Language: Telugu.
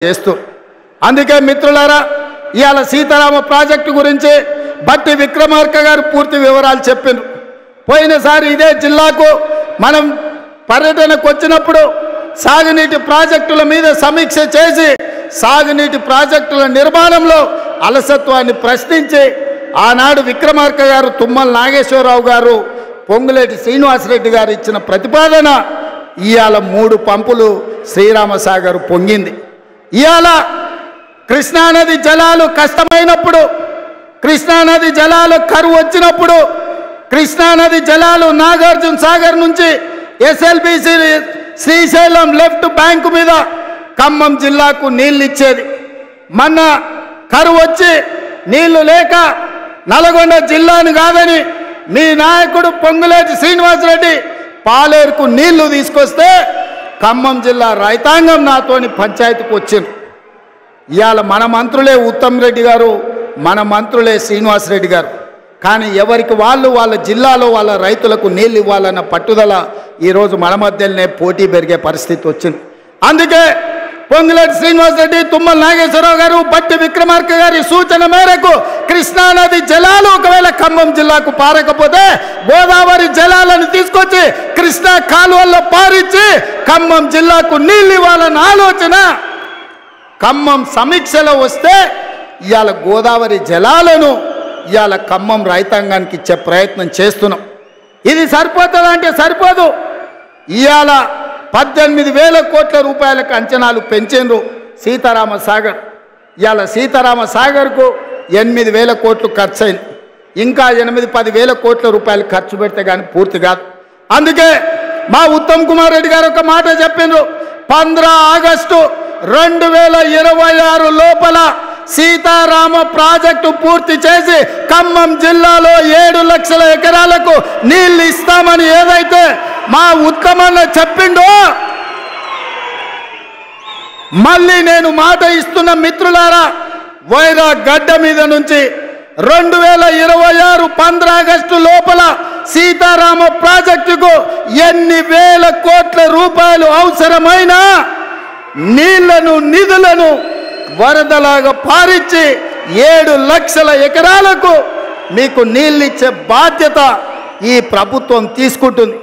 చేస్తూ అందుకే మిత్రులారా ఇయాల సీతారామ ప్రాజెక్టు గురించి బట్టి విక్రమార్క గారు పూర్తి వివరాలు చెప్పారు. పోయినసారి ఇదే జిల్లాకు మనం పర్యటనకు వచ్చినప్పుడు సాగునీటి ప్రాజెక్టుల మీద సమీక్ష చేసి సాగునీటి ప్రాజెక్టుల నిర్మాణంలో అలసత్వాన్ని ప్రశ్నించి ఆనాడు విక్రమార్క గారు, తుమ్మల నాగేశ్వరరావు గారు, పొంగులేటి శ్రీనివాసరెడ్డి గారు ఇచ్చిన ప్రతిపాదన ఇయాల 3 పంపులు శ్రీరామసాగర్ పొంగింది. ఇయాల కృష్ణానది జలాలు కష్టమైనప్పుడు, కృష్ణానది జలాలు కరువు వచ్చినప్పుడు, కృష్ణానది జలాలు నాగార్జున సాగర్ నుంచి ఎస్ఎల్బిసి శ్రీశైలం లెఫ్ట్ బ్యాంకు మీద ఖమ్మం జిల్లాకు నీళ్ళు ఇచ్చేది. మొన్న కరువు వచ్చి నీళ్లు లేక నల్గొండ జిల్లాను కాదని మీ నాయకుడు పొంగులేటి శ్రీనివాసరెడ్డి పాలేరుకు నీళ్లు తీసుకొస్తే ఖమ్మం జిల్లా రైతాంగం నాతోని పంచాయతీకి వచ్చింది. ఇవాళ మన మంత్రులే ఉత్తమ్ రెడ్డి గారు, మన మంత్రులే శ్రీనివాసరెడ్డి గారు. కానీ ఎవరికి వాళ్ళు వాళ్ళ జిల్లాలో వాళ్ళ రైతులకు నీళ్ళు ఇవ్వాలన్న పట్టుదల ఈరోజు మన మధ్యలోనే పోటీ పెరిగే పరిస్థితి వచ్చింది. అందుకే పొంగులేటి శ్రీనివాసరెడ్డి, తుమ్మల నాగేశ్వరరావు గారు, బట్టి విక్రమార్క గారి సూచన మేరకు కృష్ణానది జలాలు ఒకవేళ ఖమ్మం జిల్లాకు పారకపోతే గోదావరి జలాలను తీసుకొచ్చి కృష్ణా కాలువల్లో పారించి ఖమ్మం జిల్లాకు నీళ్ళు ఇవ్వాలన్న ఆలోచన ఖమ్మం సమీక్షలో వస్తే ఇవాళ గోదావరి జలాలను ఇవాళ ఖమ్మం రైతాంగానికి ఇచ్చే ప్రయత్నం చేస్తున్నాం. ఇది సరిపోతుందా అంటే సరిపోదు. ఇవాళ 18,000 కోట్ల రూపాయలకు అంచనాలు పెంచిండ్రు సీతారామ సాగర్. ఇవాళ సీతారామ సాగర్కు 8,000 కోట్లు ఖర్చు అయింది. ఇంకా 8-10,000 కోట్ల రూపాయలు ఖర్చు పెడితే కానీ పూర్తి కాదు. అందుకే మా ఉత్తమ్ కుమార్ రెడ్డి గారు ఒక మాట చెప్పిండ్రు, 15 ఆగస్టు 2026 లోపల సీతారామ ప్రాజెక్టు పూర్తి చేసి ఖమ్మం జిల్లాలో 7 లక్షల ఎకరాలకు నీళ్లు ఇస్తామని ఏదైతే మా ఉత్తమన్న చెప్పిండో, మళ్ళీ నేను మాట ఇస్తున్న మిత్రులారా, వైరా గడ్డ మీద నుంచి 2026 15 ఆగస్టు లోపల సీతారామ ప్రాజెక్టుకు ఎన్ని వేల కోట్ల రూపాయలు అవసరమైనా నీళ్లను నిధులను వరదలాగా పారించి 7 లక్షల ఎకరాలకు మీకు నీళ్ళిచ్చే బాధ్యత ఈ ప్రభుత్వం తీసుకుంటుంది.